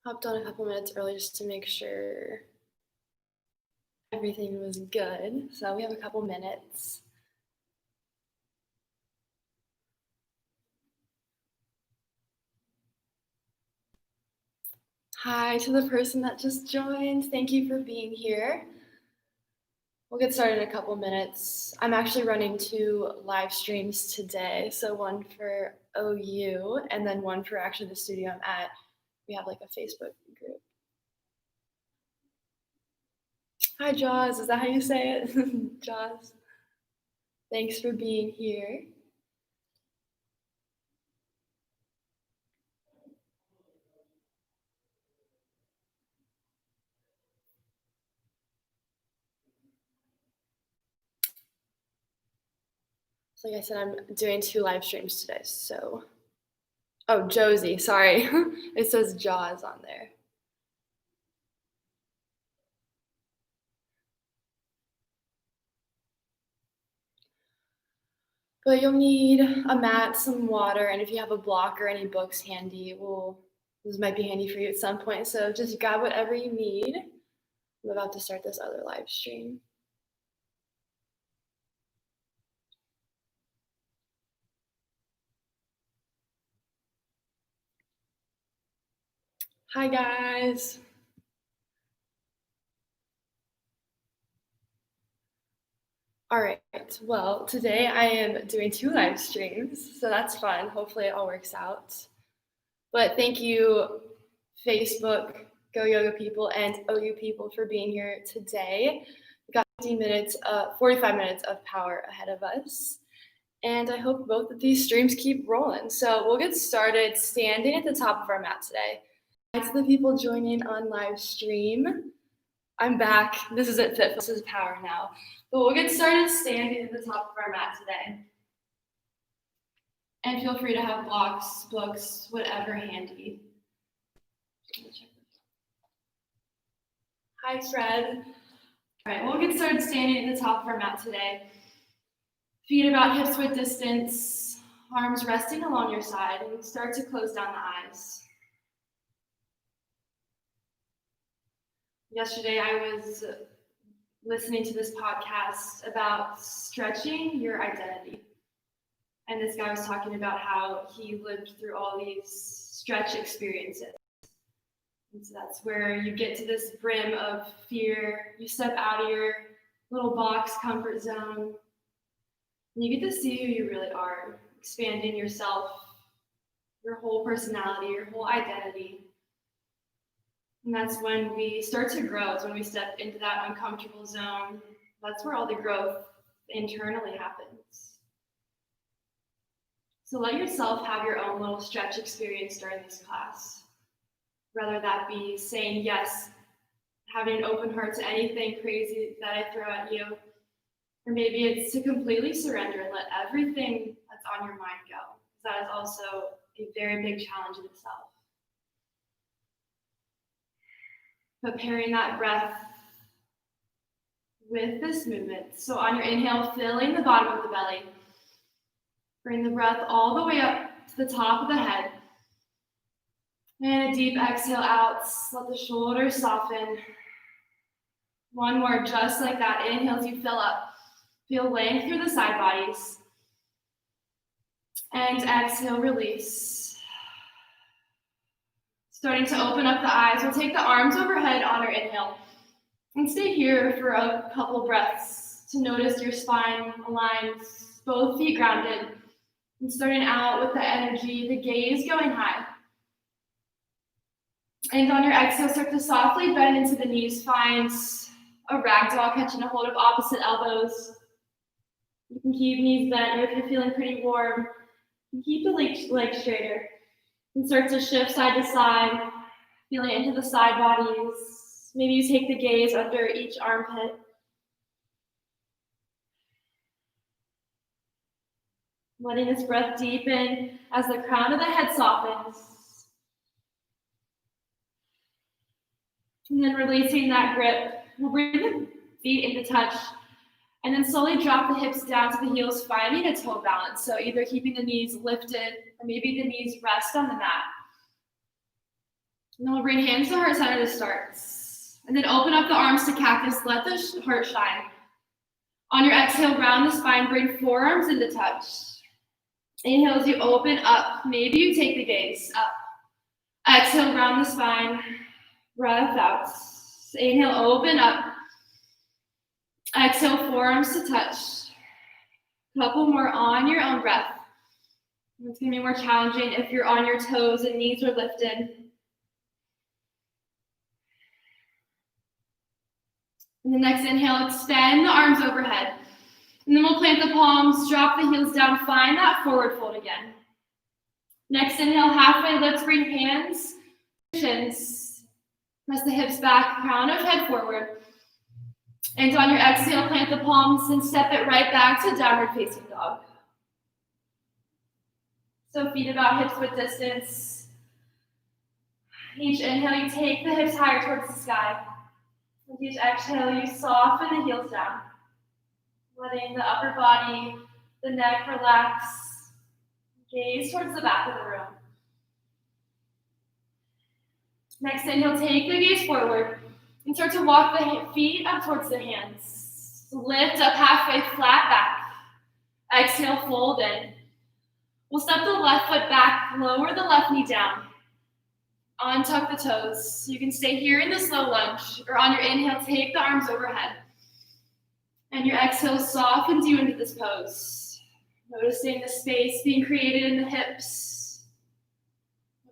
Hopped on a couple minutes early just to make sure everything was good. So we have a couple minutes. Hi to the person that just joined. Thank you for being here. We'll get started in a couple minutes. I'm actually running 2 live streams today. So one for OU and then one for actually the studio I'm at. We have like a Facebook group. Hi, Jaws. Is that how you say it? Jaws. Thanks for being here. So like I said, I'm doing 2 live streams today. So, oh, Josie, sorry. It says Jaws on there. But you'll need a mat, some water, and if you have a block or any books handy, this might be handy for you at some point. So just grab whatever you need. I'm about to start this other live stream. Hi, guys. All right, well, today I am doing 2 live streams, so that's fun. Hopefully it all works out. But thank you, Facebook, Go Yoga people, and OU people for being here today. We got 45 minutes of power ahead of us. And I hope both of these streams keep rolling. So we'll get started standing at the top of our mat today. Hi to the people joining on live stream. I'm back. This is it, Fit. This is power now. But we'll get started standing at the top of our mat today. And feel free to have blocks, books, whatever handy. Hi, Fred. All right, we'll get started standing at the top of our mat today. Feet about hips width distance, arms resting along your side, and start to close down the eyes. Yesterday, I was listening to this podcast about stretching your identity. And this guy was talking about how he lived through all these stretch experiences. And so that's where you get to this brim of fear. You step out of your little box comfort zone. And you get to see who you really are, expanding yourself, your whole personality, your whole identity. And that's when we start to grow. It's when we step into that uncomfortable zone. That's where all the growth internally happens. So let yourself have your own little stretch experience during this class. Whether that be saying yes, having an open heart to anything crazy that I throw at you, or maybe it's to completely surrender and let everything that's on your mind go. That is also a very big challenge in itself. But pairing that breath with this movement. So on your inhale, filling the bottom of the belly. Bring the breath all the way up to the top of the head. And a deep exhale out. Let the shoulders soften. One more, just like that. Inhale as you fill up. Feel length through the side bodies. And exhale, release. Starting to open up the eyes. We'll take the arms overhead on our inhale. And stay here for a couple breaths to notice your spine aligned, both feet grounded. And starting out with the energy, the gaze going high. And on your exhale, start to softly bend into the knees. Find a ragdoll, catching a hold of opposite elbows. You can keep knees bent, or if you're feeling pretty warm, you can keep the legs straighter. And start to shift side to side, feeling into the side bodies. Maybe you take the gaze under each armpit. Letting this breath deepen as the crown of the head softens. And then releasing that grip, we'll bring the feet into touch. And then slowly drop the hips down to the heels, finding a toe balance. So either keeping the knees lifted or maybe the knees rest on the mat. And then we'll bring hands to heart center to start. And then open up the arms to cactus, let the heart shine. On your exhale, round the spine, bring forearms into touch. Inhale as you open up. Maybe you take the gaze up. Exhale, round the spine, breath out. Inhale, open up. Exhale, forearms to touch. Couple more on your own breath. It's going to be more challenging if you're on your toes and knees are lifted. And the next inhale, extend the arms overhead. And then we'll plant the palms, drop the heels down, find that forward fold again. Next inhale, halfway lift, bring hands, shins. Press the hips back, crown of head forward. And on your exhale, plant the palms and step it right back to downward facing dog. So feet about hips width distance. Each inhale, you take the hips higher towards the sky. With each exhale, you soften the heels down, letting the upper body, the neck relax. Gaze towards the back of the room. Next inhale, take the gaze forward and start to walk the feet up towards the hands. Lift up halfway, flat back. Exhale, fold in. We'll step the left foot back, lower the left knee down. Untuck the toes. You can stay here in the slow lunge, or on your inhale, take the arms overhead. And your exhale softens you into this pose. Noticing the space being created in the hips,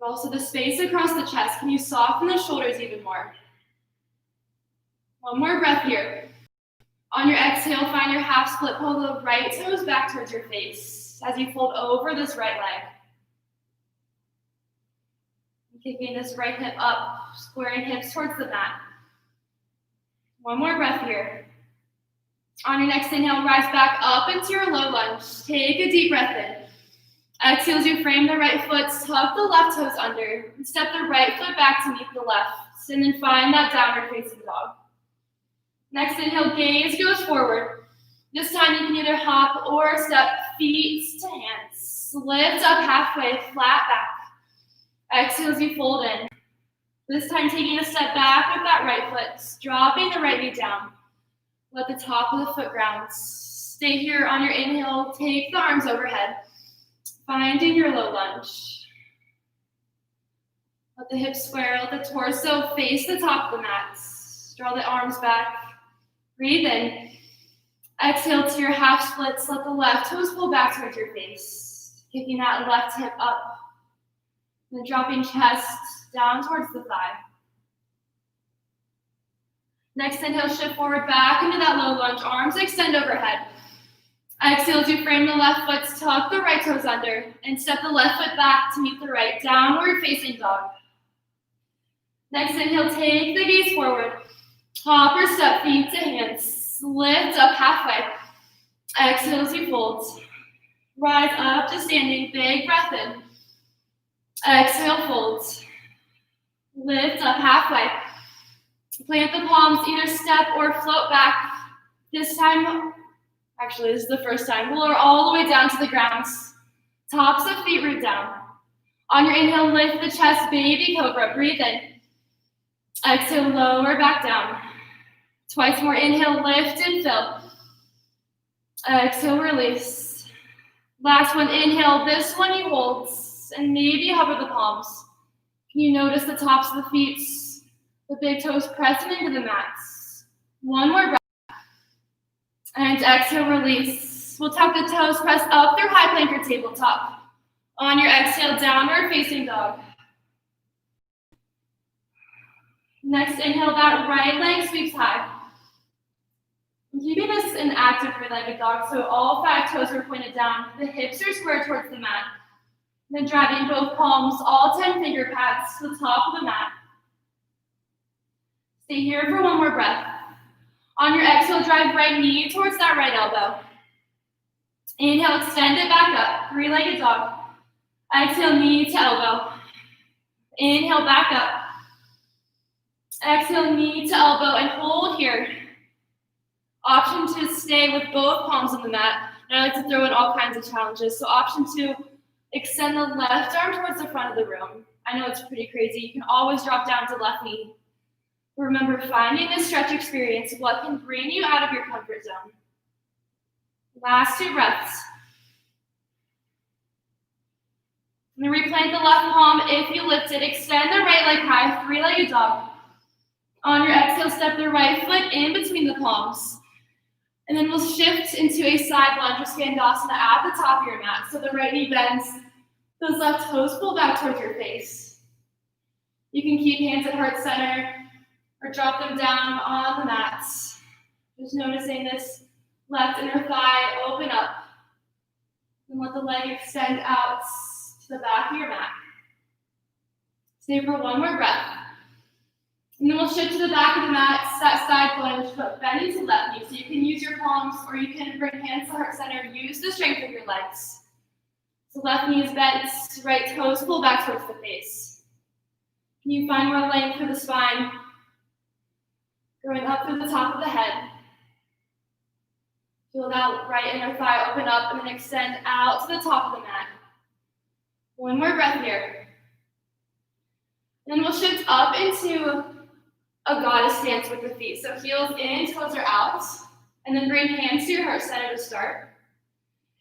but also the space across the chest. Can you soften the shoulders even more? One more breath here. On your exhale, find your half split, pull the right toes back towards your face as you fold over this right leg. Kicking this right hip up, squaring hips towards the mat. One more breath here. On your next inhale, rise back up into your low lunge. Take a deep breath in. Exhale as you frame the right foot, tuck the left toes under, and step the right foot back to meet the left, and then find that downward facing dog. Next inhale, gaze goes forward. This time you can either hop or step feet to hands. Lift up halfway, flat back. Exhale as you fold in. This time taking a step back with that right foot, dropping the right knee down. Let the top of the foot ground. Stay here on your inhale, take the arms overhead, finding your low lunge. Let the hips square, let the torso face the top of the mat. Draw the arms back, breathe in. Exhale to your half splits, let the left toes pull back towards your face. Kicking that left hip up. And then dropping chest down towards the thigh. Next inhale, shift forward back into that low lunge. Arms extend overhead. Exhale as you frame the left foot, tuck the right toes under, and step the left foot back to meet the right. Downward facing dog. Next inhale, take the gaze forward. Hop or step feet to hands. Lift up halfway. Exhale as you fold. Rise up to standing. Big breath in. Exhale, fold. Lift up halfway. Plant the palms, either step or float back. This time, actually this is the first time, we'll lower all the way down to the ground. Tops of feet root down. On your inhale, lift the chest, baby cobra. Breathe in. Exhale, lower back down. Twice more, inhale, lift and fill. Exhale, release. Last one, inhale. This one you hold. And maybe hover the palms. Can you notice the tops of the feet, the big toes pressing into the mats? One more breath. And exhale, release. We'll tuck the toes, press up through high plank or tabletop. On your exhale, downward facing dog. Next, inhale, that right leg sweeps high. Keeping this an active three-legged dog, so all 5 toes are pointed down. The hips are square towards the mat. Then driving both palms, all 10 finger pads to the top of the mat. Stay here for one more breath. On your exhale, drive right knee towards that right elbow. Inhale, extend it back up, three-legged dog. Exhale, knee to elbow. Inhale, back up. Exhale, knee to elbow, and hold here. Option 2, stay with both palms on the mat. And I like to throw in all kinds of challenges. So option 2, extend the left arm towards the front of the room. I know it's pretty crazy. You can always drop down to left knee. Remember, finding this stretch experience, what can bring you out of your comfort zone. Last 2 breaths. And then replant the left palm if you lifted. Extend the right leg high, 3-legged dog. On your exhale, step the right foot in between the palms. And then we'll shift into a side lunge or Skandasana at the top of your mat. So the right knee bends, those left toes pull back towards your face. You can keep hands at heart center or drop them down on the mats. Just noticing this left inner thigh open up. And let the leg extend out to the back of your mat. Stay for 1 more breath. And then we'll shift to the back of the mat, that side lunge, but bending to left knee. So you can use your palms or you can bring hands to heart center. Use the strength of your legs. So left knee is bent, right toes pull back towards the face. Can you find more length through the spine? Going up through the top of the head. Feel that right inner thigh open up and then extend out to the top of the mat. 1 more breath here. And then we'll shift up into a goddess stance with the feet. So heels in, toes are out. And then bring hands to your heart center to start.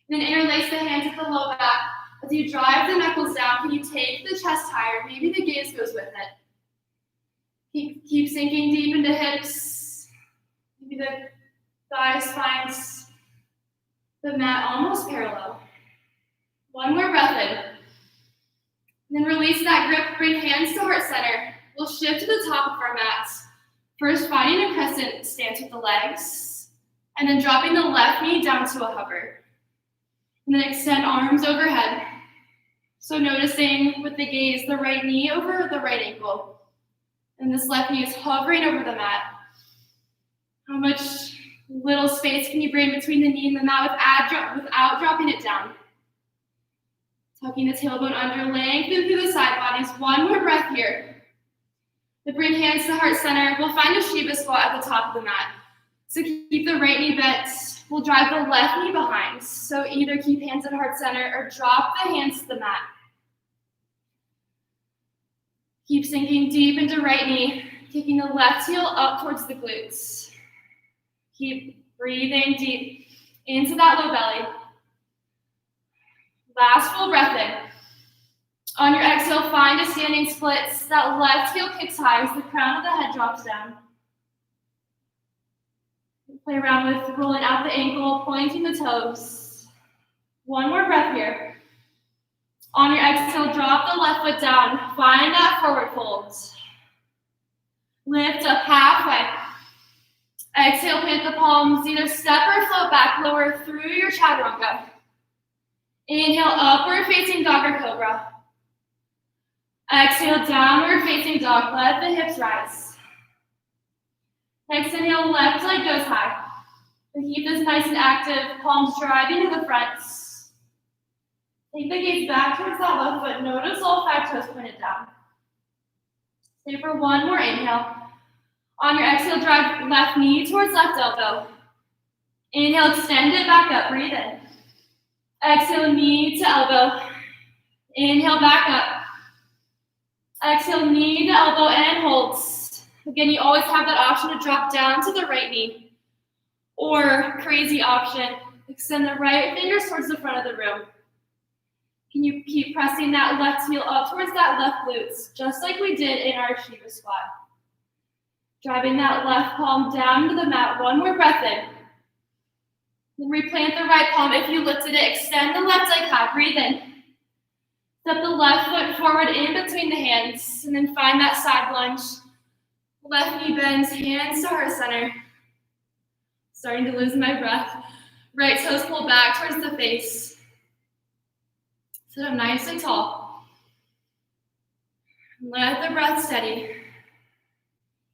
And then interlace the hands at the low back. As you drive the knuckles down, can you take the chest higher? Maybe the gaze goes with it. Keep sinking deep into hips. Maybe the thighs find the mat almost parallel. 1 more breath in. And then release that grip, bring hands to heart center. We'll shift to the top of our mats. First, finding a crescent stance with the legs, and then dropping the left knee down to a hover. And then extend arms overhead. So noticing with the gaze, the right knee over the right ankle. And this left knee is hovering over the mat. How much little space can you bring between the knee and the mat without dropping it down? Tucking the tailbone under, lengthen through the side bodies. 1 more breath here. Then bring hands to heart center. We'll find a Shiva squat at the top of the mat. So keep the right knee bent. We'll drive the left knee behind. So either keep hands at heart center or drop the hands to the mat. Keep sinking deep into right knee, kicking the left heel up towards the glutes. Keep breathing deep into that low belly. Last full breath in. On your exhale, find a standing split. That left heel kicks high as the crown of the head drops down. Play around with rolling out the ankle, pointing the toes. 1 more breath here. On your exhale, drop the left foot down. Find that forward fold. Lift up halfway. Exhale, plant the palms. Either step or float back, lower through your chaturanga. Inhale, upward facing dog or cobra. Exhale, downward facing dog. Let the hips rise. Next inhale, left leg goes high. And keep this nice and active, palms driving to the front. Take the gaze back towards that left foot. Notice all 5 toes pointed down. Stay for 1 more inhale. On your exhale, drive left knee towards left elbow. Inhale, extend it back up. Breathe in. Exhale, knee to elbow. Inhale, back up. Exhale, knee to elbow and holds. Again, you always have that option to drop down to the right knee. Or crazy option, extend the right fingers towards the front of the room. Can you keep pressing that left heel up towards that left glutes, just like we did in our Shiva squat. Driving that left palm down to the mat. 1 more breath in. Then replant the right palm. If you lifted it, extend the left leg high. Breathe in. Step the left foot forward in between the hands, and then find that side lunge. Left knee bends, hands to heart center. Starting to lose my breath. Right toes pull back towards the face. Sit up nice and tall. Let the breath steady.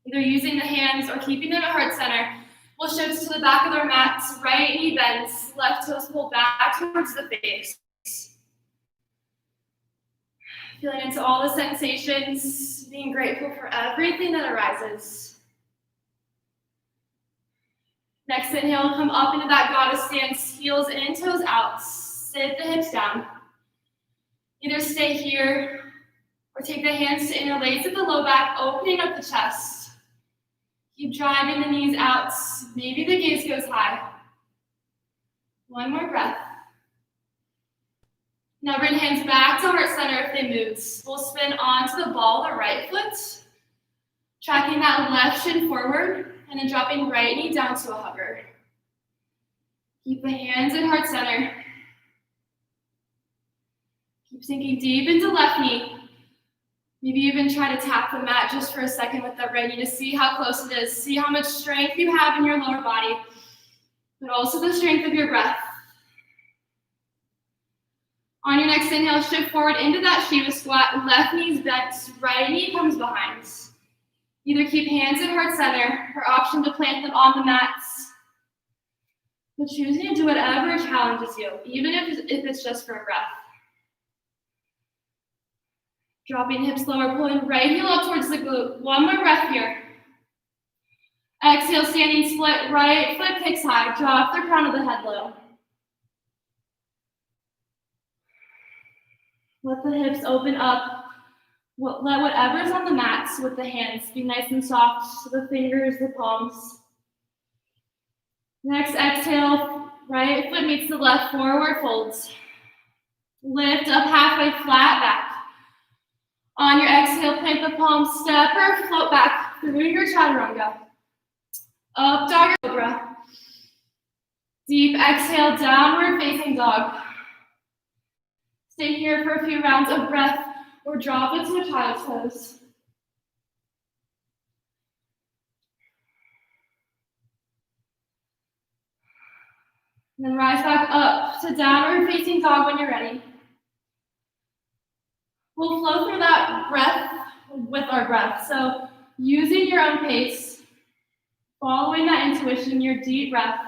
Either using the hands or keeping them at heart center. We'll shift to the back of our mats. Right knee bends, left toes pull back towards the face. Feeling into all the sensations, being grateful for everything that arises. Next inhale, come up into that goddess stance, heels in, toes out. Sit the hips down. Either stay here Or take the hands to interlace at the low back, opening up the chest. Keep driving the knees out. Maybe the gaze goes high. One more breath. Now bring hands back to heart center if they move. We'll spin onto the ball, the right foot, tracking that left shin forward, and then dropping right knee down to a hover. Keep the hands in heart center. Keep sinking deep into left knee. Maybe even try to tap the mat just for a second with that right knee to see how close it is. See how much strength you have in your lower body, but also the strength of your breath. On your next inhale, shift forward into that Shiva squat. Left knee's bent, right knee comes behind. Either keep hands in heart center or option to plant them on the mats. But choosing to do whatever challenges you, even if it's just for a breath. Dropping hips lower, pulling right heel up towards the glute. One more breath here. Exhale, standing split, right foot kicks high. Drop the crown of the head low. Let the hips open up. Let whatever's on the mats with the hands be nice and soft. So the fingers, the palms. Next, exhale, right foot meets the left, forward folds. Lift up halfway, flat back. On your exhale, plant the palms, step or float back through your chaturanga. Up dog or cobra. Deep exhale, downward facing dog. Stay here for a few rounds of breath or drop into a child's pose. And then rise back up to downward facing dog when you're ready. We'll flow through that breath with our breath. So using your own pace, following that intuition, your deep breath.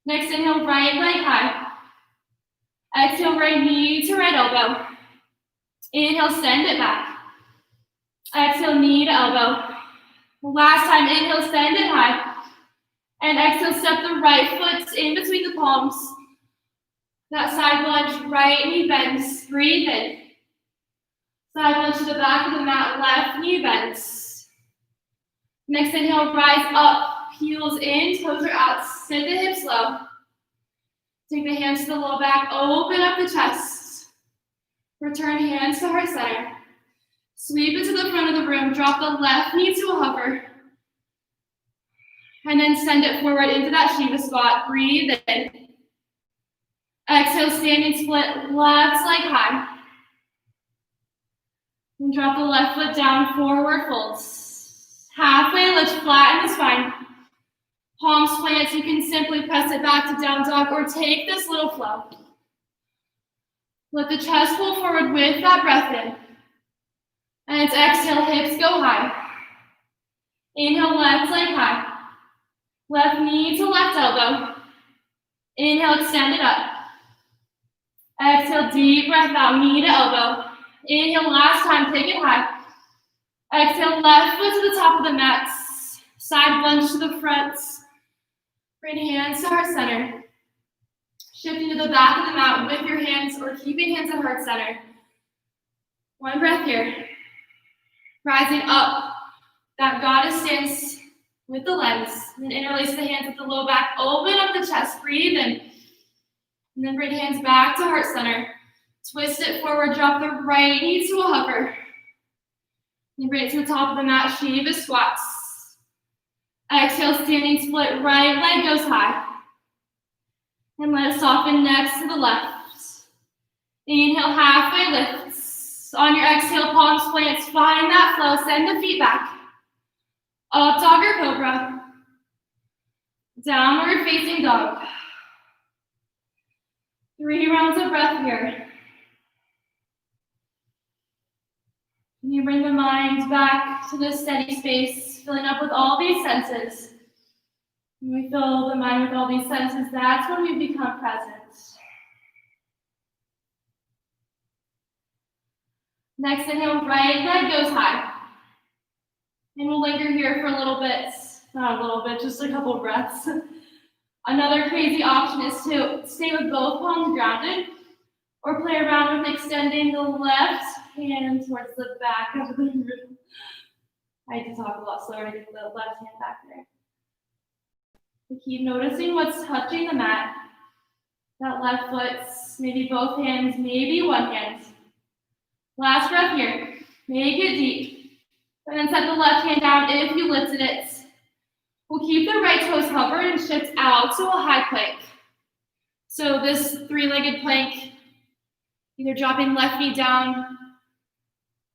Next inhale, right leg high. Exhale, right knee to right elbow. Inhale, send it back. Exhale, knee to elbow. Last time, inhale, send it high. And exhale, step the right foot in between the palms. That side lunge, right knee bends. Breathe in. Side lunge to the back of the mat, left knee bends. Next inhale, rise up, heels in, toes are out, sit the hips low. Take the hands to the low back, open up the chest. Return hands to heart center. Sweep it to the front of the room, drop the left knee to a hover. And then send it forward into that Shiva squat, breathe in. Exhale, standing split, left leg high. And drop the left foot down, forward folds. Halfway lift, flatten the spine. Palms plant, you can simply press it back to down dog or take this little flow. Let the chest pull forward with that breath in. And it's exhale, hips go high. Inhale, left leg high. Left knee to left elbow. Inhale, extend it up. Exhale, deep breath out, knee to elbow. Inhale, last time, take it high. Exhale, left foot to the top of the mat. Side lunge to the front. Bring hands to heart center. Shifting to the back of the mat with your hands or keeping hands at heart center. One breath here. Rising up. That goddess stance with the legs. And then interlace the hands at the low back. Open up the chest. Breathe in. And then bring hands back to heart center. Twist it forward. Drop the right knee to a hover. And bring it to the top of the mat. Shiva squats. Exhale, standing split. Right leg goes high. And let it soften next to the left. Inhale, halfway lifts. On your exhale, palms plants. Find that flow. Send the feet back. Up dog or cobra. Downward facing dog. 3 rounds of breath here. And you bring the mind back to this steady space, filling up with all these senses. When we fill the mind with all these senses, that's when we become present. Next inhale, right leg goes high. And we'll linger here for a little bit. Not a little bit, just a couple breaths. Another crazy option is to stay with both palms grounded or play around with extending the left hand towards the back of the room. I had to talk a lot slower to get the left hand back there. So keep noticing what's touching the mat. That left foot, maybe both hands, maybe one hand. Last breath here. Make it deep. And then set the left hand down if you lifted it. We'll keep the right toes covered and shift out to a high plank. So this three-legged plank, either dropping left knee down,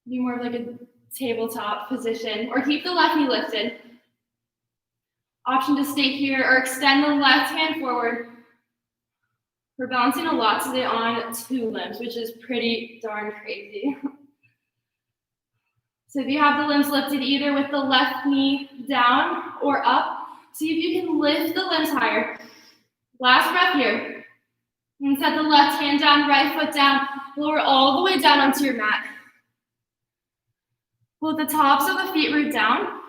be more of like a tabletop position, or keep the left knee lifted. Option to stay here or extend the left hand forward. We're balancing a lot today on two limbs, which is pretty darn crazy. So if you have the limbs lifted either with the left knee down or up, see if you can lift the limbs higher. Last breath here. And set the left hand down, right foot down, lower all the way down onto your mat. Let the tops of the feet root down,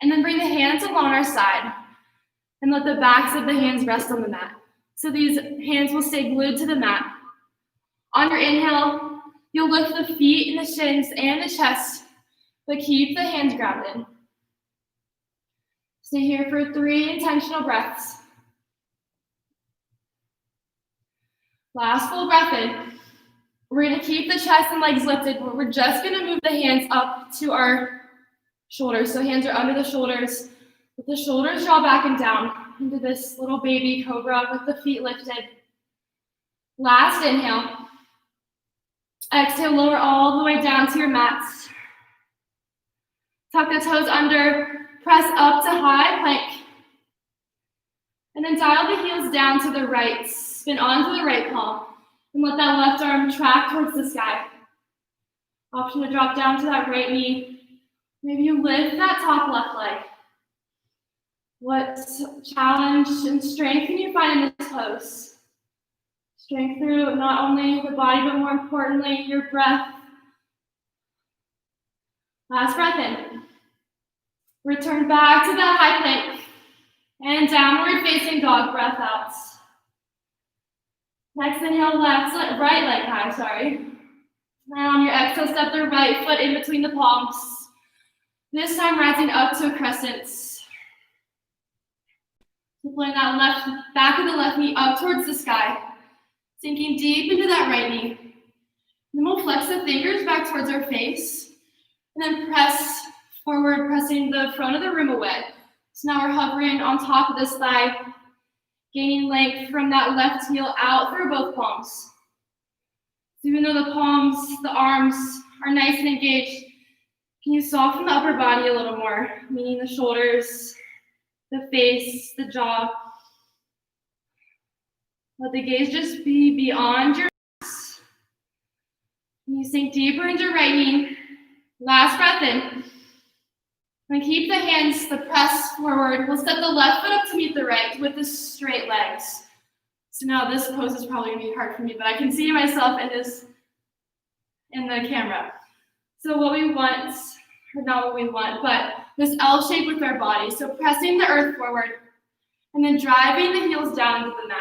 and then bring the hands along our side, and let the backs of the hands rest on the mat. So these hands will stay glued to the mat. On your inhale, you'll lift the feet and the shins and the chest, but keep the hands grounded. Stay here for 3 intentional breaths. Last full breath in. We're going to keep the chest and legs lifted, but we're just going to move the hands up to our shoulders. So hands are under the shoulders. Let the shoulders draw back and down into this little baby cobra with the feet lifted. Last inhale. Exhale, lower all the way down to your mats. Tuck the toes under, press up to high plank. And then dial the heels down to the right, spin onto the right palm, and let that left arm track towards the sky. Option to drop down to that right knee. Maybe you lift that top left leg. What challenge and strength can you find in this pose? Strength through not only the body, but more importantly, your breath. Last breath in. Return back to that high plank. And downward facing dog, breath out. Next inhale, right leg high, sorry. And on your exhale, step the right foot in between the palms. This time rising up to a crescent. Pulling that left back of the left knee up towards the sky. Sinking deep into that right knee. Then we'll flex the fingers back towards our face. And then press forward, pressing the front of the room away. So now we're hovering on top of this thigh, gaining length from that left heel out through both palms. So even though the palms, the arms are nice and engaged, can you soften the upper body a little more, meaning the shoulders, the face, the jaw. Let the gaze just be beyond your eyes. And you sink deeper into right knee. Last breath in. And keep the hands, the press forward. We'll step the left foot up to meet the right with the straight legs. So now this pose is probably gonna be hard for me, but I can see myself in the camera. So what we want, or not what we want, but this L shape with our body. So pressing the earth forward and then driving the heels down to the mat.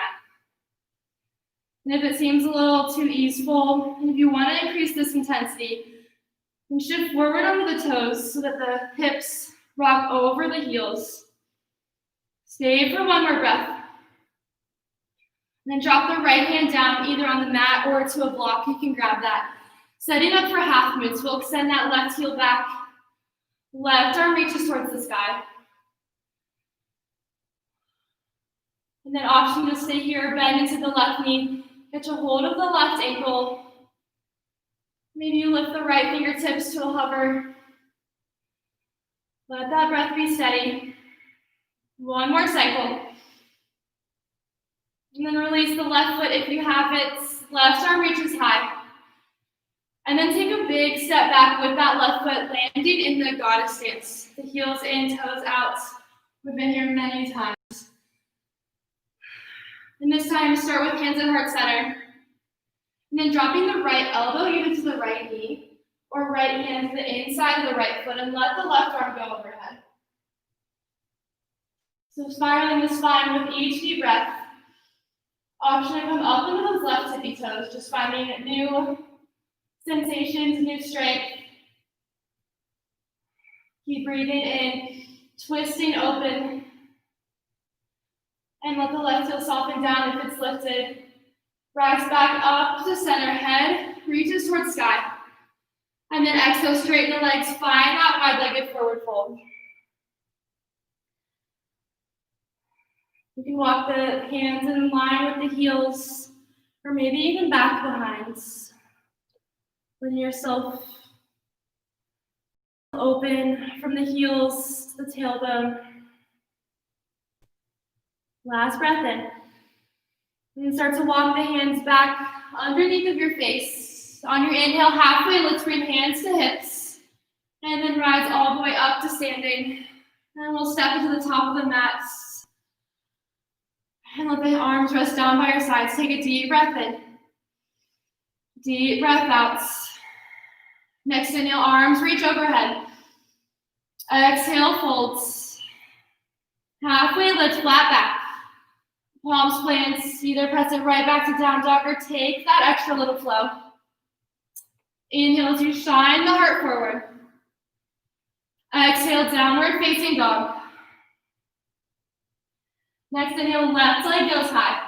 And if it seems a little too easeful, and if you want to increase this intensity, then shift forward onto the toes so that the hips rock over the heels. Stay for one more breath. And then drop the right hand down either on the mat or to a block. You can grab that. Setting up for half moon. So we'll extend that left heel back. Left arm reaches towards the sky. And then option to stay here, bend into the left knee. Get a hold of the left ankle. Maybe you lift the right fingertips to a hover. Let that breath be steady. One more cycle. And then release the left foot if you have it. Left arm reaches high. And then take a big step back with that left foot, landing in the goddess stance. The heels in, toes out. We've been here many times. And this time, start with hands at heart center. And then dropping the right elbow either to the right knee or right hand to the inside of the right foot and let the left arm go overhead. So spiraling the spine with each deep breath. Option to come up into those left tippy toes, just finding new sensations, new strength. Keep breathing in, twisting open. And let the left heel soften down if it's lifted. Rise back up to center, head reaches towards sky. And then exhale, straighten the legs, find that wide-legged forward fold. You can walk the hands in line with the heels, or maybe even back behinds. Letting yourself open from the heels to the tailbone. Last breath in. And start to walk the hands back underneath of your face. On your inhale, halfway, let's bring hands to hips. And then rise all the way up to standing. And we'll step into the top of the mat. And let the arms rest down by your sides. Take a deep breath in. Deep breath out. Next inhale, arms reach overhead. Exhale, folds. Halfway, lift flat back. Palms plants, either press it right back to down dog or take that extra little flow. Inhale as you shine the heart forward. Exhale, downward facing dog. Next inhale, left leg goes high.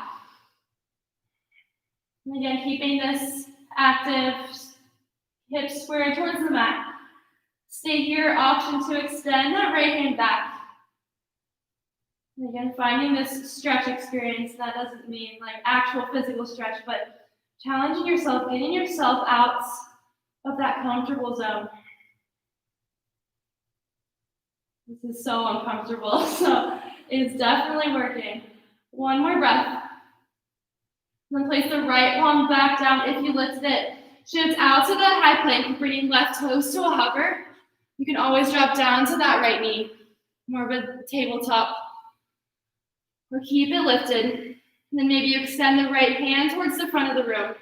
And again, keeping this active, hips square towards the mat. Stay here, option to extend that right hand back. And again, finding this stretch experience, that doesn't mean like actual physical stretch, but challenging yourself, getting yourself out of that comfortable zone. This is so uncomfortable, so it's definitely working. One more breath. Then place the right palm back down if you lifted it. Shift out to the high plank, bringing left toes to a hover. You can always drop down to that right knee, more of a tabletop. Or keep it lifted. And then maybe you extend the right hand towards the front of the room.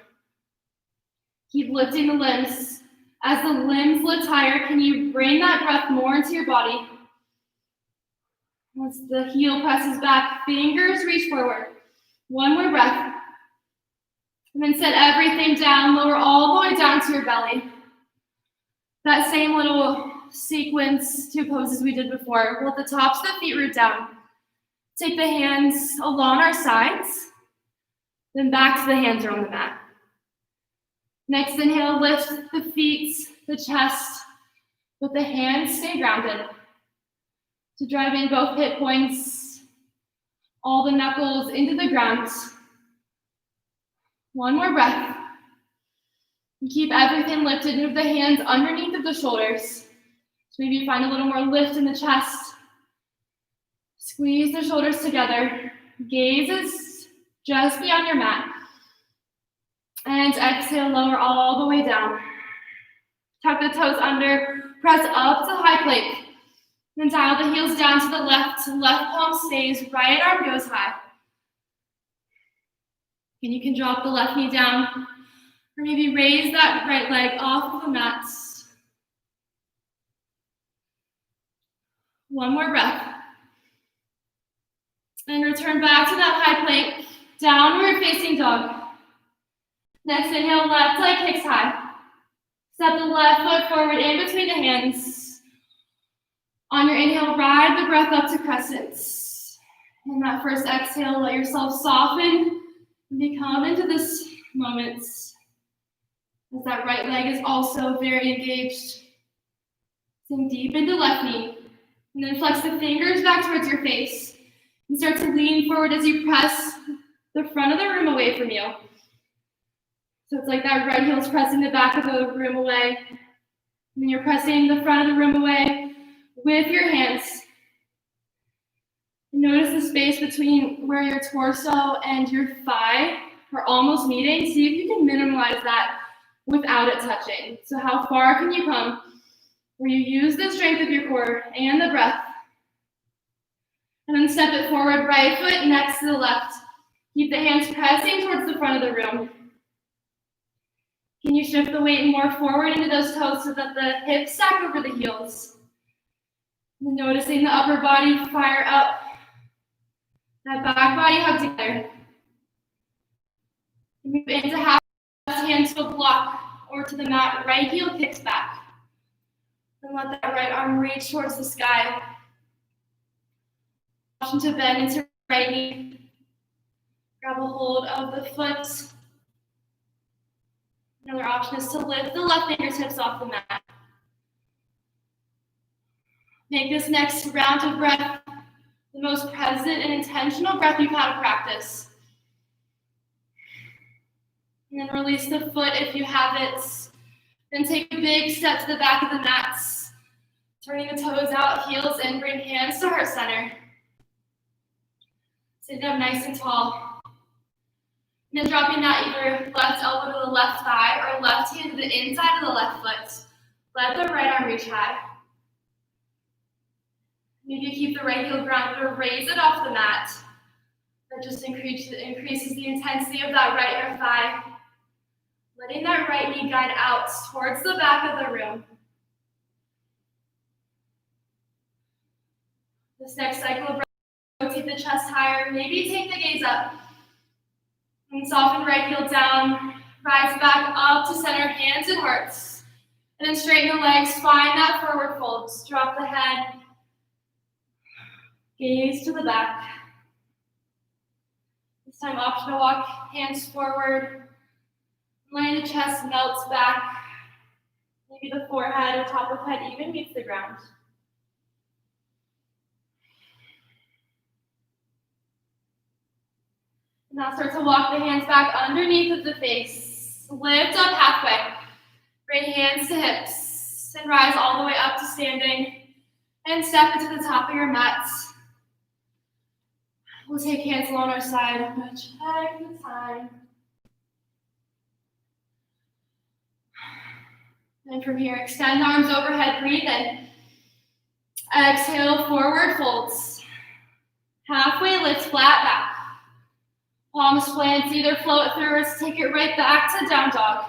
Keep lifting the limbs. As the limbs lift higher, can you bring that breath more into your body? Once the heel presses back, fingers reach forward. One more breath. And then set everything down, lower all the way down to your belly. That same little sequence, two poses we did before. We'll let the tops of the feet root down. Take the hands along our sides, then back to the hands are on the mat. Next inhale, lift the feet, the chest, but the hands stay grounded. To drive in both hip points, all the knuckles into the ground. One more breath. And keep everything lifted. Move the hands underneath of the shoulders. So maybe find a little more lift in the chest. Squeeze the shoulders together. Gaze is just beyond your mat. And exhale, lower all the way down. Tuck the toes under. Press up to high plank. Then dial the heels down to the left. Left palm stays, right arm goes high. And you can drop the left knee down, or maybe raise that right leg off of the mat. One more breath. And return back to that high plank, downward facing dog. Next inhale, left leg kicks high. Step the left foot forward in between the hands. On your inhale, ride the breath up to crescents. In that first exhale, let yourself soften and become into this moment. As that right leg is also very engaged. Sink deep into left knee. And then flex the fingers back towards your face. And start to lean forward as you press the front of the room away from you. So it's like that right heel is pressing the back of the room away. And then you're pressing the front of the room away with your hands. And notice the space between where your torso and your thigh are almost meeting. See if you can minimize that without it touching. So how far can you come where you use the strength of your core and the breath? And then step it forward, right foot next to the left. Keep the hands pressing towards the front of the room. Can you shift the weight more forward into those toes so that the hips stack over the heels? And noticing the upper body fire up. That back body hug together. Move into half hand to a block or to the mat, right heel kicks back. And let that right arm reach towards the sky. Option to bend into right knee. Grab a hold of the foot. Another option is to lift the left fingertips off the mat. Make this next round of breath the most present and intentional breath you've had to practice. And then release the foot if you have it. Then take a big step to the back of the mat. Turning the toes out, heels in, bring hands to heart center. Sit up nice and tall. And then dropping that either left elbow to the left thigh or left hand to the inside of the left foot. Let the right arm reach high. Maybe keep the right heel grounded or raise it off the mat. That just increases the intensity of that right inner thigh. Letting that right knee guide out towards the back of the room. This next cycle of breath, rotate the chest higher. Maybe take the gaze up. And soften right heel down. Rise back up to center, hands and hearts. And then straighten the legs, find that forward fold. Drop the head. Gaze to the back. This time option to walk hands forward. Letting the chest melts back. Maybe the forehead or top of head even meets the ground. Now start to walk the hands back underneath of the face. Lift up halfway. Bring hands to hips. And rise all the way up to standing. And step into the top of your mat. We'll take hands along our side. I'm going to check the time. And from here, extend arms overhead, breathe in. Exhale, forward folds. Halfway lift, flat back. Palms plant, either float through or take it right back to down dog.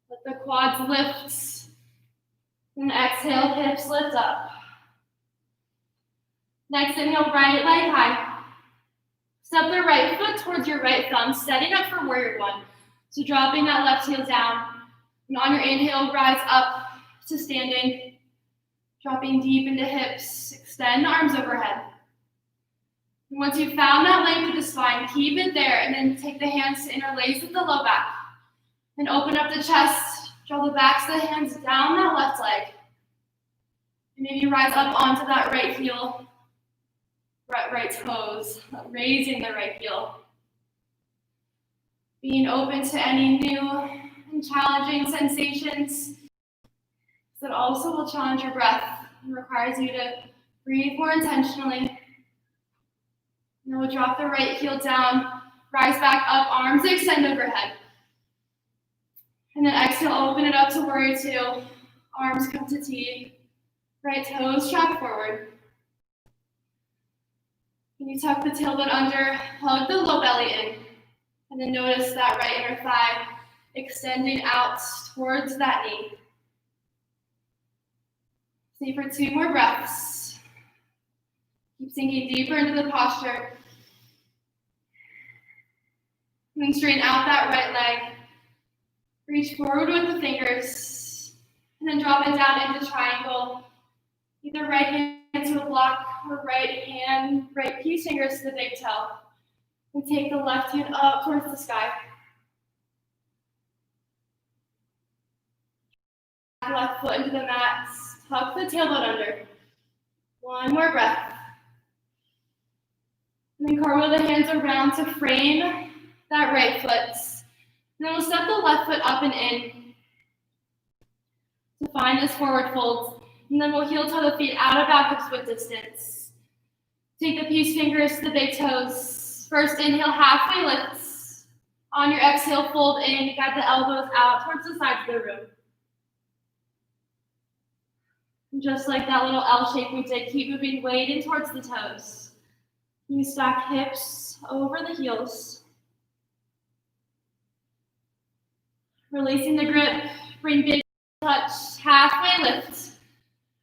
Let the quads lift. And exhale, hips lift up. Next inhale, right leg high. Step the right foot towards your right thumb, setting up for warrior one. So dropping that left heel down. And on your inhale, rise up to standing. Dropping deep into hips. Extend arms overhead. And once you've found that length of the spine, keep it there. And then take the hands to interlace with the low back. And open up the chest. Draw the backs of the hands down that left leg. And maybe rise up onto that right heel. Right toes. Raising the right heel. Being open to any new and challenging sensations that also will challenge your breath and requires you to breathe more intentionally. And we'll drop the right heel down, rise back up, arms extend overhead. And then exhale, open it up to warrior two. Arms come to T. Right toes track forward. And you tuck the tailbone under, hug the low belly in. And then notice that right inner thigh extending out towards that knee. Stay for 2 more breaths. Keep sinking deeper into the posture. And then straighten out that right leg. Reach forward with the fingers. And then drop it down into triangle. Either right hand to a block or right piece fingers to the big toe. And take the left hand up towards the sky. Left foot into the mat. Tuck the tailbone under. 1 more breath. And then cartwheel the hands around to frame that right foot. And then we'll step the left foot up and in to find this forward fold. And then we'll heel toe the feet out of back of foot distance. Take the peace fingers to the big toes. First inhale, halfway lifts. On your exhale, fold in. Guide the elbows out towards the sides of the room. And just like that little L shape we did, keep moving weight in towards the toes. You stack hips over the heels. Releasing the grip, bring big touch, halfway lift.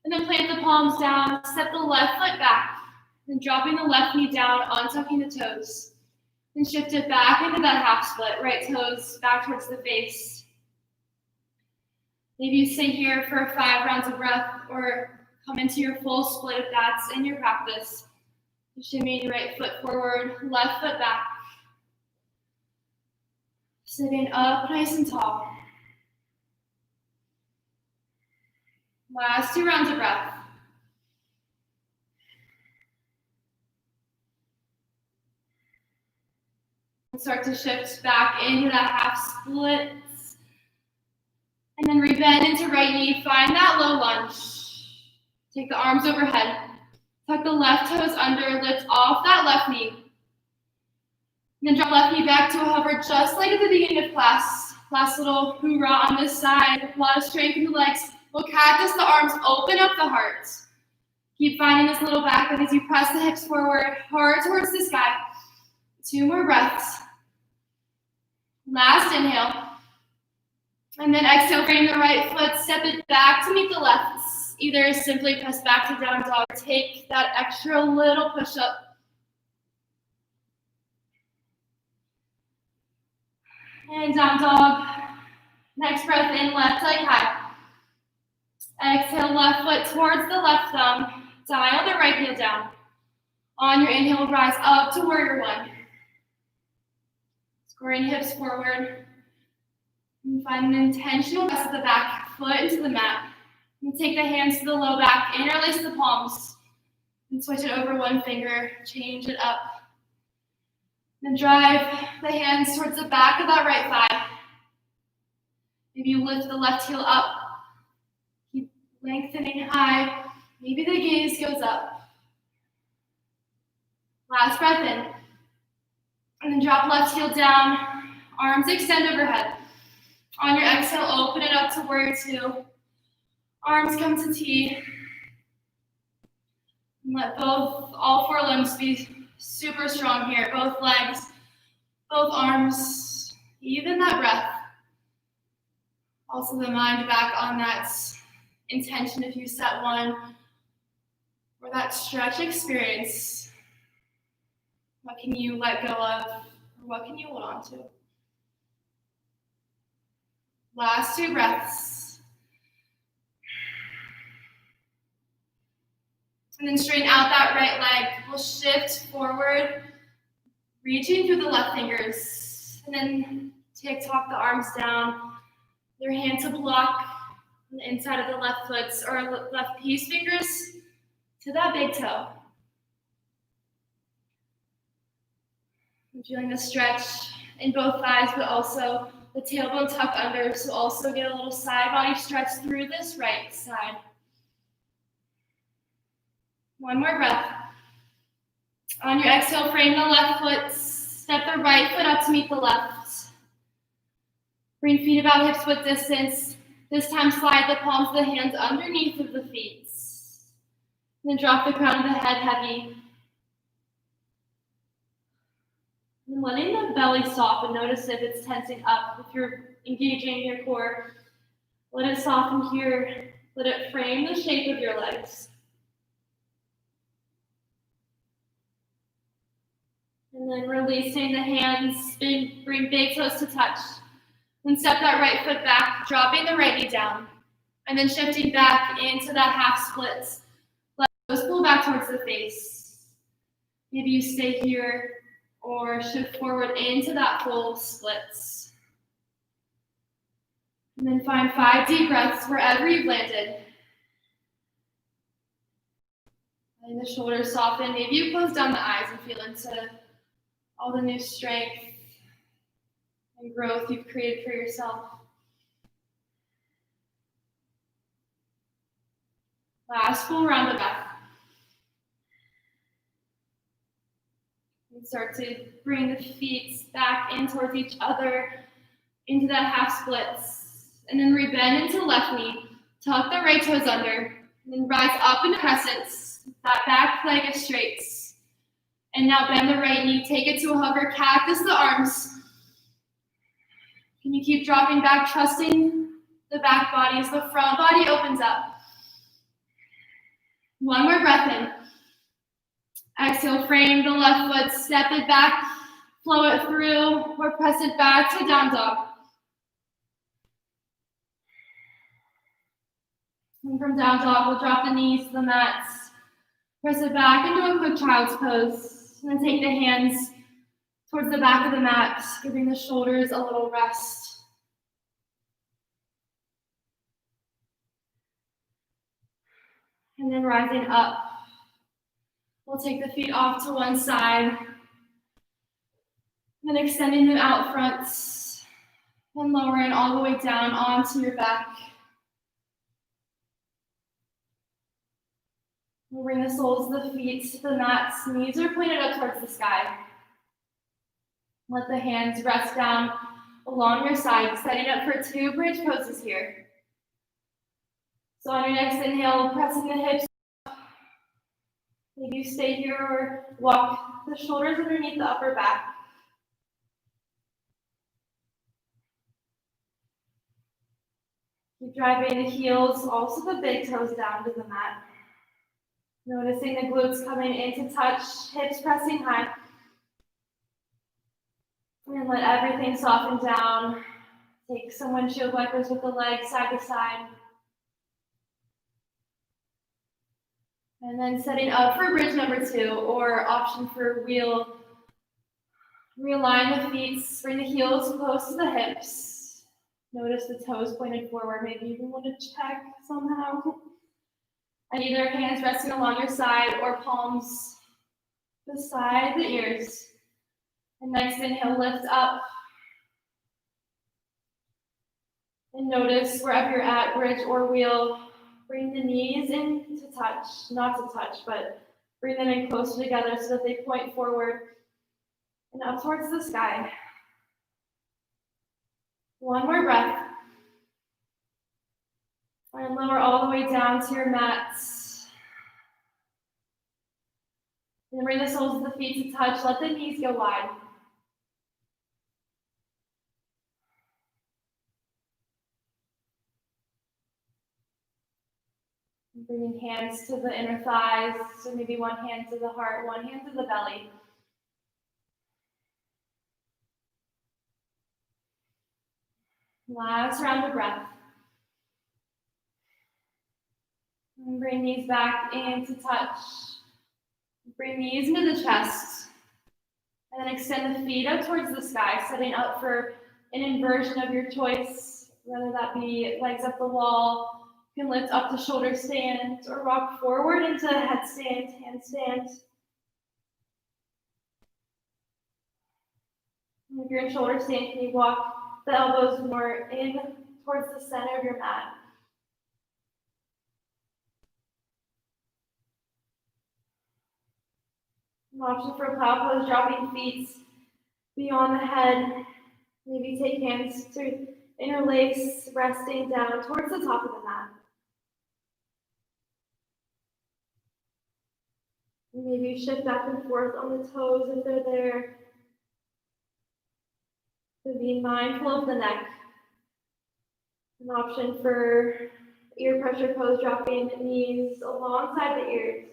And then plant the palms down, step the left foot back. Then dropping the left knee down, untucking the toes. Then shift it back into that half split, right toes back towards the face. Maybe you stay here for 5 rounds of breath or come into your full split if that's in your practice. Shimmy your right foot forward, left foot back. Sitting up nice and tall. Last 2 rounds of breath. Start to shift back into that half split. And then rebend into right knee. Find that low lunge. Take the arms overhead. Tuck the left toes under. Lift off that left knee. And then drop left knee back to a hover just like at the beginning of class. Last little hoorah on this side. A lot of strength in the legs. We'll cactus the arms. Open up the heart. Keep finding this little back bend as you press the hips forward. Heart towards the sky. 2 more breaths. Last inhale. And then exhale, bring the right foot, step it back to meet the left. Either simply press back to down dog or take that extra little push up. And down dog. Next breath in, left leg high. Exhale, left foot towards the left thumb. Dial the right heel down. On your inhale, rise up to warrior one. Scoring hips forward. And find an intentional press of the back foot into the mat. And take the hands to the low back, interlace the palms. And switch it over one finger, change it up. Then drive the hands towards the back of that right thigh. Maybe you lift the left heel up. Keep lengthening high. Maybe the gaze goes up. Last breath in. And then drop left heel down. Arms extend overhead. On your exhale, open it up to warrior two. Arms come to T. And let all 4 limbs be super strong here. Both legs, both arms, even that breath. Also the mind back on that intention if you set one, or that stretch experience. What can you let go of, or what can you hold on to? Last 2 breaths. And then straighten out that right leg. We'll shift forward, reaching through the left fingers. And then talk the arms down. Your hand to block the inside of the left foot or left peace fingers to that big toe. I'm feeling the stretch in both thighs, but also the tailbone tuck under. So also get a little side body stretch through this right side. One more breath. On your exhale, frame the left foot. Step the right foot up to meet the left. Bring feet about hips width distance. This time slide the palms of the hands underneath of the feet. Then drop the crown of the head heavy. And letting the belly soften. Notice if it's tensing up. If you're engaging your core, let it soften here. Let it frame the shape of your legs. And then releasing the hands, bring big toes to touch. And step that right foot back, dropping the right knee down. And then shifting back into that half splits. Let those pull back towards the face. Maybe you stay here or shift forward into that full splits. And then find 5 deep breaths wherever you've landed. Letting the shoulders soften. Maybe you close down the eyes and feel into all the new strength and growth you've created for yourself. Last full round of breath. And start to bring the feet back in towards each other, into that half splits. And then rebend into left knee. Tuck the right toes under. And then rise up into crescents. That back leg is straight. And now bend the right knee. Take it to a hover. Cactus the arms. Can you keep dropping back, trusting the back body as the front body opens up? One more breath in. Exhale, frame the left foot, step it back, flow it through, or press it back to down dog. And from down dog, we'll drop the knees to the mats, press it back into a quick child's pose, and then take the hands towards the back of the mat, giving the shoulders a little rest. And then rising up, we'll take the feet off to one side, and then extending them out front, and lowering all the way down onto your back. We'll bring the soles of the feet to the mats, knees are pointed up towards the sky. Let the hands rest down along your side, setting up for 2 bridge poses here. So on your next inhale, pressing the hips up. Maybe you stay here or walk the shoulders underneath the upper back. Keep driving the heels, also the big toes down to the mat. Noticing the glutes coming into touch, hips pressing high. And let everything soften down. Take some windshield wipers with the legs side to side. And then setting up for bridge number 2, or option for wheel. Realign the feet, bring the heels close to the hips. Notice the toes pointed forward. Maybe you even want to check somehow. And either hands resting along your side or palms beside the ears. And next inhale, lift up. And notice wherever you're at, bridge or wheel, bring the knees in to touch, not to touch, but bring them in closer together so that they point forward and up towards the sky. One more breath. And lower all the way down to your mats. And bring the soles of the feet to touch. Let the knees go wide. And bringing hands to the inner thighs. So maybe one hand to the heart, one hand to the belly. Last round of breath. And bring knees back in to touch. Bring knees into the chest. And then extend the feet up towards the sky, setting up for an inversion of your choice, whether that be legs up the wall. You can lift up to shoulder stand or rock forward into headstand, handstand. And if you're in shoulder stand, can you walk the elbows more in towards the center of your mat? An option for a plow pose, dropping feet beyond the head. Maybe take hands to interlace, resting down towards the top of the mat. Maybe shift back and forth on the toes if they're there. So being mindful of the neck. An option for ear pressure pose, dropping knees alongside the ears.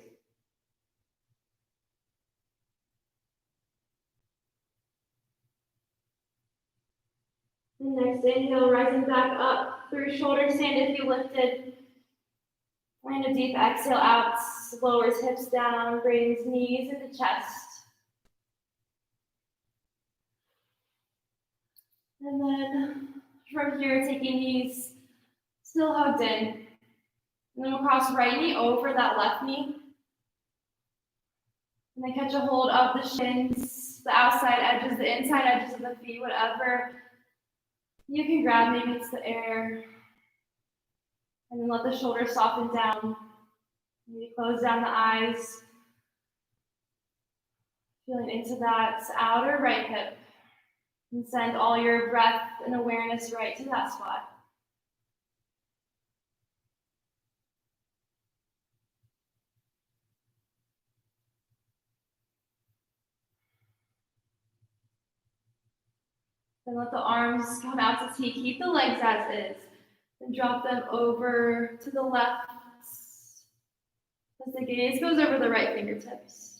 And next inhale, rising back up through shoulder stand if you lifted. And a deep exhale out, lowers hips down, brings knees into chest. And then from here, taking knees still hugged in. And then we'll cross right knee over that left knee. And then catch a hold of the shins, the outside edges, the inside edges of the feet, whatever you can grab. Maybe it's the air. And then let the shoulders soften down. Maybe close down the eyes. Feeling into that outer right hip. And send all your breath and awareness right to that spot. Then let the arms come out to T. Keep the legs as is. Then drop them over to the left as the gaze goes over the right fingertips.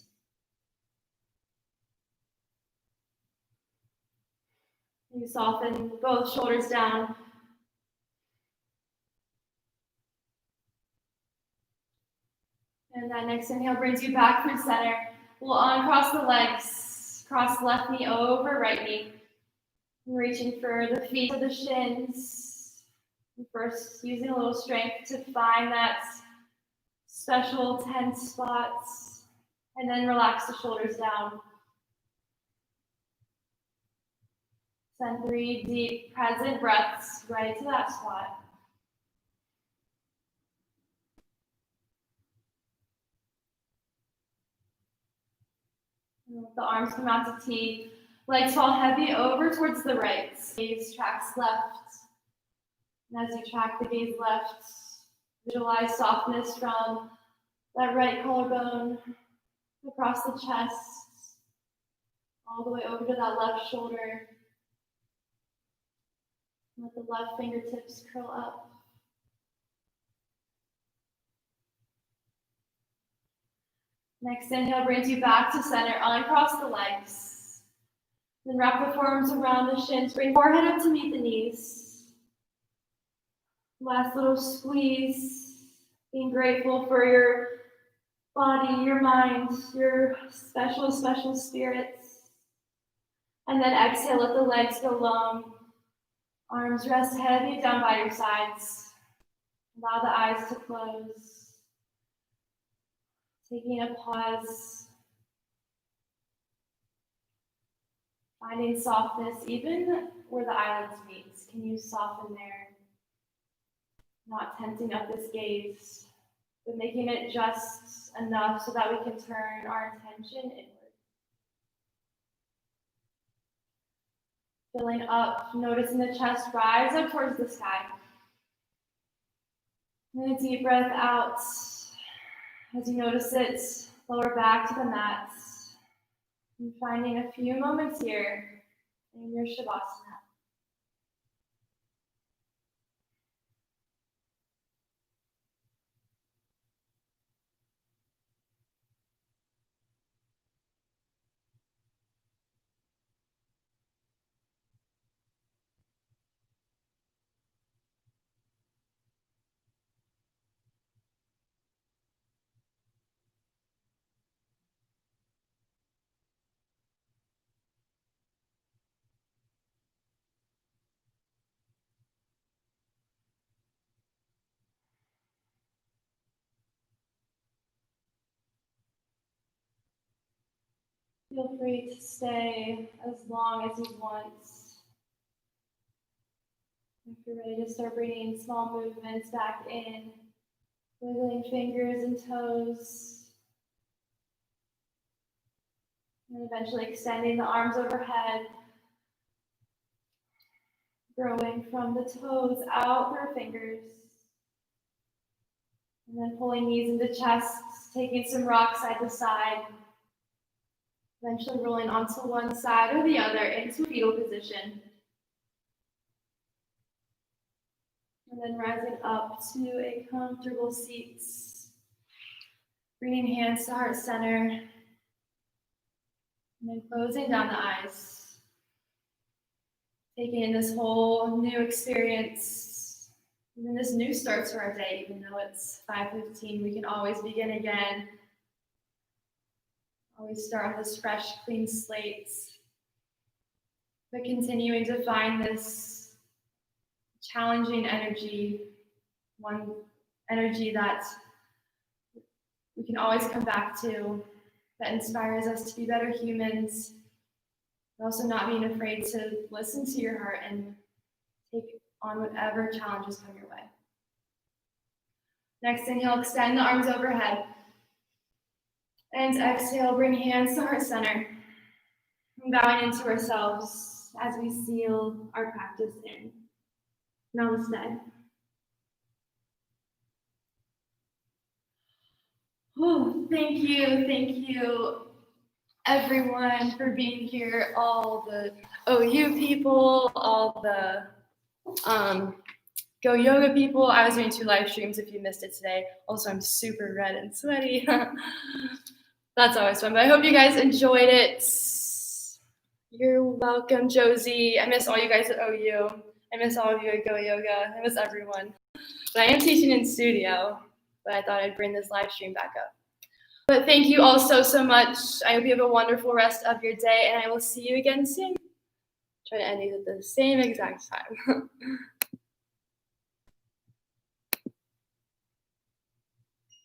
You soften both shoulders down. And that next inhale brings you back through center. We'll uncross the legs, cross left knee over right knee. And reaching for the feet to the shins. And first, using a little strength to find that special tense spots. And then relax the shoulders down. Send 3 deep present breaths right to that spot. And let the arms come out to T. Legs fall heavy over towards the right. Gaze tracks left. And as you track the gaze left, visualize softness from that right collarbone across the chest, all the way over to that left shoulder. Let the left fingertips curl up. Next inhale brings you back to center, uncross the legs. Then wrap the forearms around the shins, bring forehead up to meet the knees. Last little squeeze, being grateful for your body, your mind, your special, special spirits. And then exhale, let the legs go long. Arms rest heavy down by your sides. Allow the eyes to close. Taking a pause. Finding softness even where the eyelids meet. Can you soften there? Not tensing up this gaze, but making it just enough so that we can turn our attention inward. Filling up, noticing the chest rise up towards the sky. And a deep breath out. As you notice it, lower back to the mat. And finding a few moments here in your Shavasana. Feel free to stay as long as you want. If you're ready to start bringing small movements back in, wiggling fingers and toes, and eventually extending the arms overhead, growing from the toes out through fingers, and then pulling knees into chest, taking some rock side to side, eventually rolling onto one side or the other into fetal position. And then rising up to a comfortable seat. Bringing hands to heart center. And then closing down the eyes. Taking in this whole new experience. And then this new start to our day, even though it's 5:15, we can always begin again. Always start with this fresh, clean slate. But continuing to find this challenging energy, one energy that we can always come back to, that inspires us to be better humans, but also not being afraid to listen to your heart and take on whatever challenges come your way. Next inhale, extend the arms overhead. And exhale, bring hands to heart center. Bowing into ourselves as we seal our practice in. Namaste. Oh, thank you, everyone, for being here. All the OU people, all the Go Yoga people. I was doing 2 live streams if you missed it today. Also, I'm super red and sweaty. That's always fun, but I hope you guys enjoyed it. You're welcome, Josie. I miss all you guys at OU. I miss all of you at Go Yoga. I miss everyone. But I am teaching in studio, but I thought I'd bring this live stream back up. But thank you all so much. I hope you have a wonderful rest of your day, and I will see you again soon. Try to end these at the same exact time.